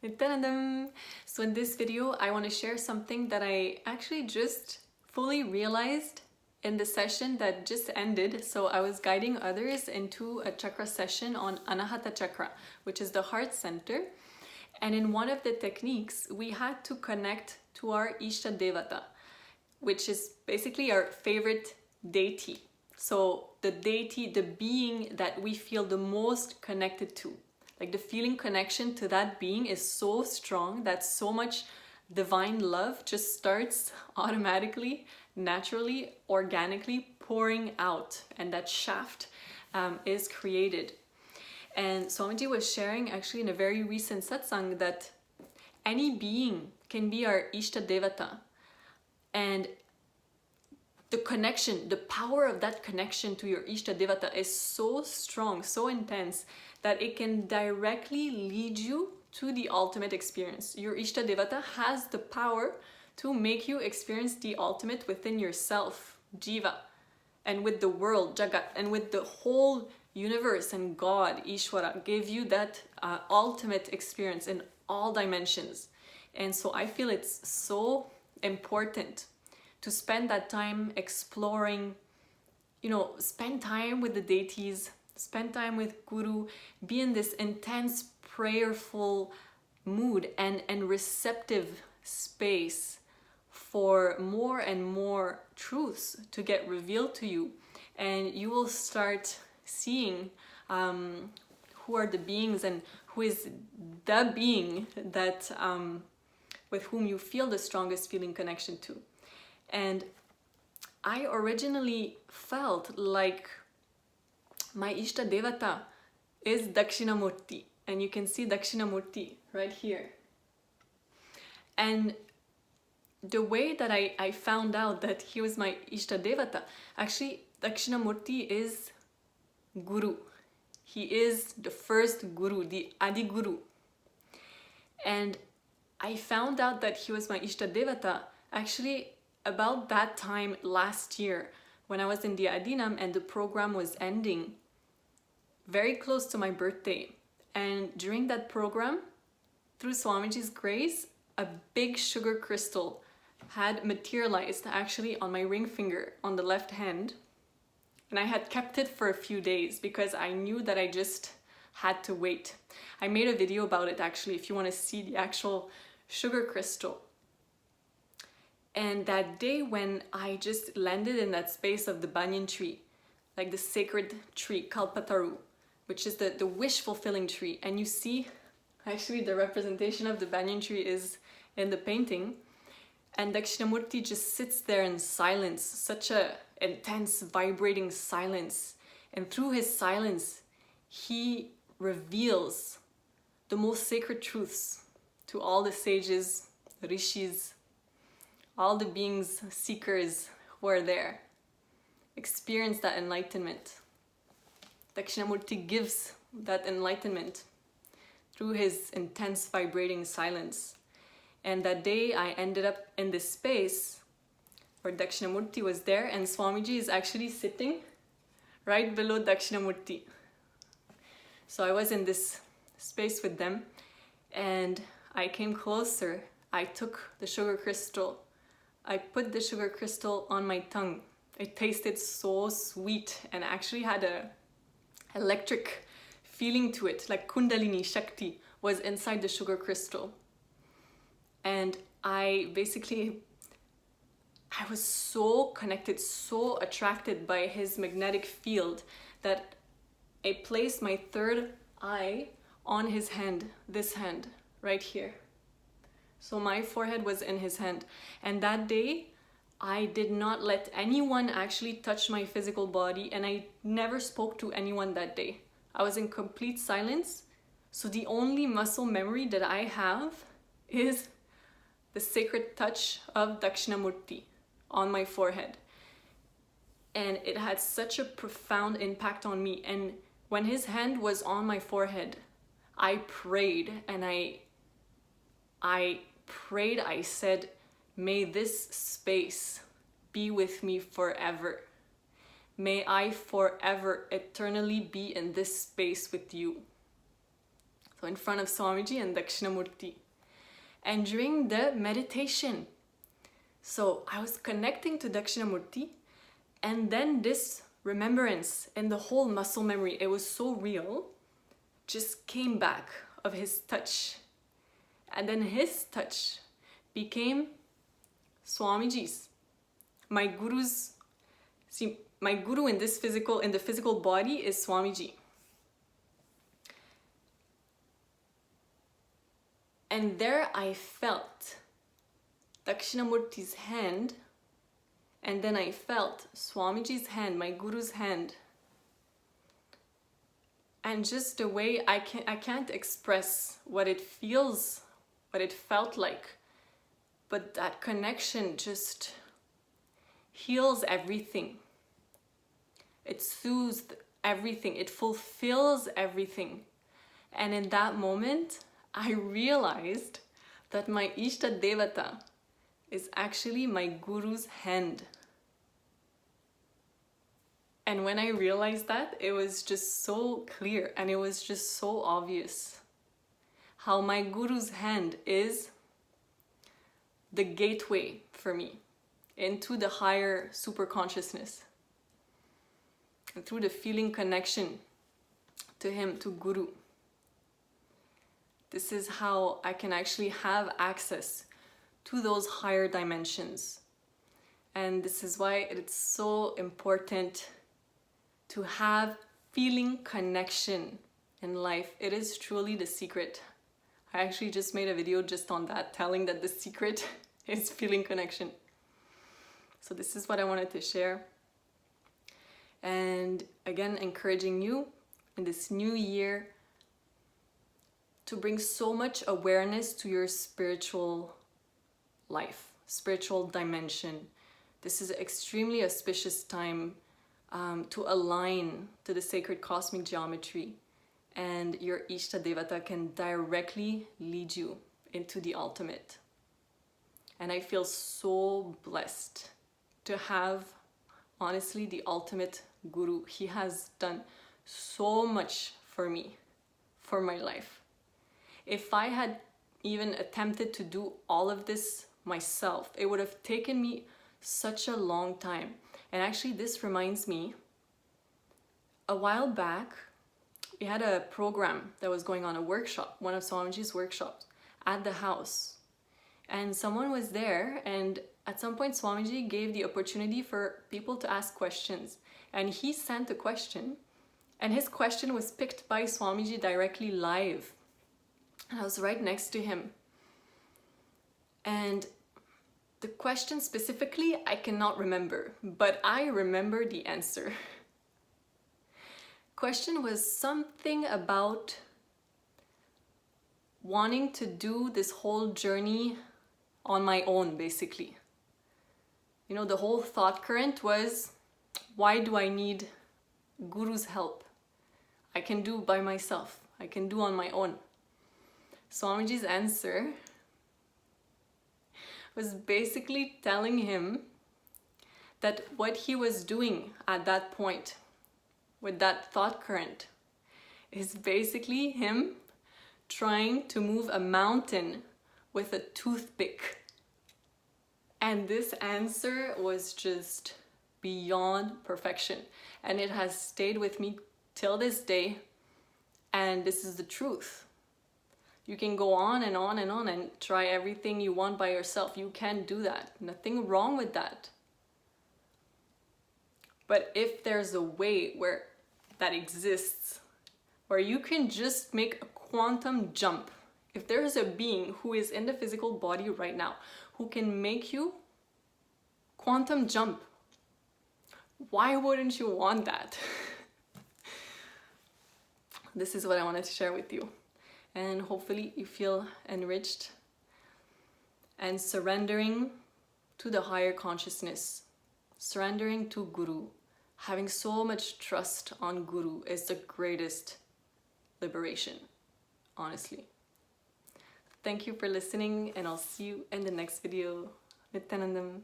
Ta-da-dum! So in this video, I want to share something that I actually just fully realized in the session that just ended. So I was guiding others into a chakra session on Anahata chakra, which is the heart center. And in one of the techniques, we had to connect to our Ishta Devata, which is basically our favorite deity. So the deity, the being that we feel the most connected to. Like the feeling connection to that being is so strong that so much divine love just starts automatically, naturally, organically pouring out, and that shaft is created. And Swamiji was sharing actually in a very recent satsang that any being can be our Ishta Devata. And the connection, the power of that connection to your Ishta Devata is so strong, so intense, that it can directly lead you to the ultimate experience. Your Ishta Devata has the power to make you experience the ultimate within yourself, Jiva, and with the world, Jagat, and with the whole universe and God, Ishwara, give you that ultimate experience in all dimensions. And so I feel it's so important to spend that time exploring, spend time with the deities, spend time with Guru, be in this intense prayerful mood and receptive space for more and more truths to get revealed to you. And you will start seeing who are the beings and who is the being that with whom you feel the strongest feeling connection to. And I originally felt like my Ishta Devata is Dakshinamurti, and you can see Dakshinamurti right here. And the way that I found out that he was my Ishta Devata, actually Dakshinamurti is Guru. He is the first Guru, the Adi Guru. And I found out that he was my Ishta Devata actually about that time last year when I was in the Adinam and the program was ending, very close to my birthday. And during that program, through Swamiji's grace, a big sugar crystal had materialized actually on my ring finger on the left hand. And I had kept it for a few days because I knew that I just had to wait. I made a video about it actually, if you want to see the actual sugar crystal. And that day when I just landed in that space of the banyan tree, like the sacred tree, Kalpataru, which is the wish-fulfilling tree. And you see, actually the representation of the banyan tree is in the painting. And Dakshinamurti just sits there in silence, such a intense, vibrating silence. And through his silence, he reveals the most sacred truths to all the sages, rishis, all the beings, seekers who are there. Experience that enlightenment. Dakshinamurti gives that enlightenment through his intense vibrating silence. And that day I ended up in this space where Dakshinamurti was there, and Swamiji is actually sitting right below Dakshinamurti. So I was in this space with them, and I came closer. I took the sugar crystal. I put the sugar crystal on my tongue. It tasted so sweet and actually had a electric feeling to it, like Kundalini Shakti was inside the sugar crystal. And I was so connected, so attracted by his magnetic field that I placed my third eye on his hand, this hand, right here. So my forehead was in his hand. And that day, I did not let anyone actually touch my physical body, and I never spoke to anyone that day. I was in complete silence. So the only muscle memory that I have is the sacred touch of Dakshinamurti on my forehead. And it had such a profound impact on me. And when his hand was on my forehead, I prayed, and I prayed, I said, may this space be with me forever. May I forever, eternally be in this space with you. So in front of Swamiji and Dakshinamurti. And during the meditation, so I was connecting to Dakshinamurti, and then this remembrance and the whole muscle memory, it was so real, just came back of his touch. And then his touch became Swamiji's. My guru's, see, my guru in the physical body is Swamiji. And there I felt Dakshinamurti's hand, and then I felt Swamiji's hand, my guru's hand. And just the way I can't express what it feels, what it felt like, but that connection just heals everything. It soothes everything. It fulfills everything. And in that moment, I realized that my Ishta Devatha is actually my guru's hand. And when I realized that, it was just so clear and it was just so obvious how my guru's hand is the gateway for me into the higher super consciousness. And through the feeling connection to him, to Guru. This is how I can actually have access to those higher dimensions. And this is why it's so important to have feeling connection in life. It is truly the secret. I actually just made a video just on that, telling that the secret is feeling connection. So this is what I wanted to share. And again, encouraging you in this new year to bring so much awareness to your spiritual life, spiritual dimension. This is an extremely auspicious time to align to the sacred cosmic geometry, and your Ishta Devata can directly lead you into the ultimate. And I feel so blessed to have, honestly, the ultimate Guru. He has done so much for me, for my life. If I had even attempted to do all of this myself, it would have taken me such a long time. And actually, this reminds me, a while back, we had a program that was going on, a workshop, one of Swamiji's workshops at the house. And someone was there, and at some point Swamiji gave the opportunity for people to ask questions. And he sent a question, and his question was picked by Swamiji directly live. And I was right next to him. And the question specifically, I cannot remember, but I remember the answer. Question was something about wanting to do this whole journey on my own, basically. You know, the whole thought current was, why do I need Guru's help? I can do by myself. I can do on my own. Swamiji's answer was basically telling him that what he was doing at that point with that thought current is basically him trying to move a mountain with a toothpick. And this answer was just beyond perfection. And it has stayed with me till this day. And this is the truth. You can go on and on and on and try everything you want by yourself. You can do that. Nothing wrong with that. But if there's a way where that exists, where you can just make a quantum jump, if there is a being who is in the physical body right now, who can make you quantum jump, why wouldn't you want that? This is what I wanted to share with you. And hopefully you feel enriched and surrendering to the higher consciousness, surrendering to Guru, having so much trust on Guru is the greatest liberation, honestly. Thank you for listening, and I'll see you in the next video. Nityanandam.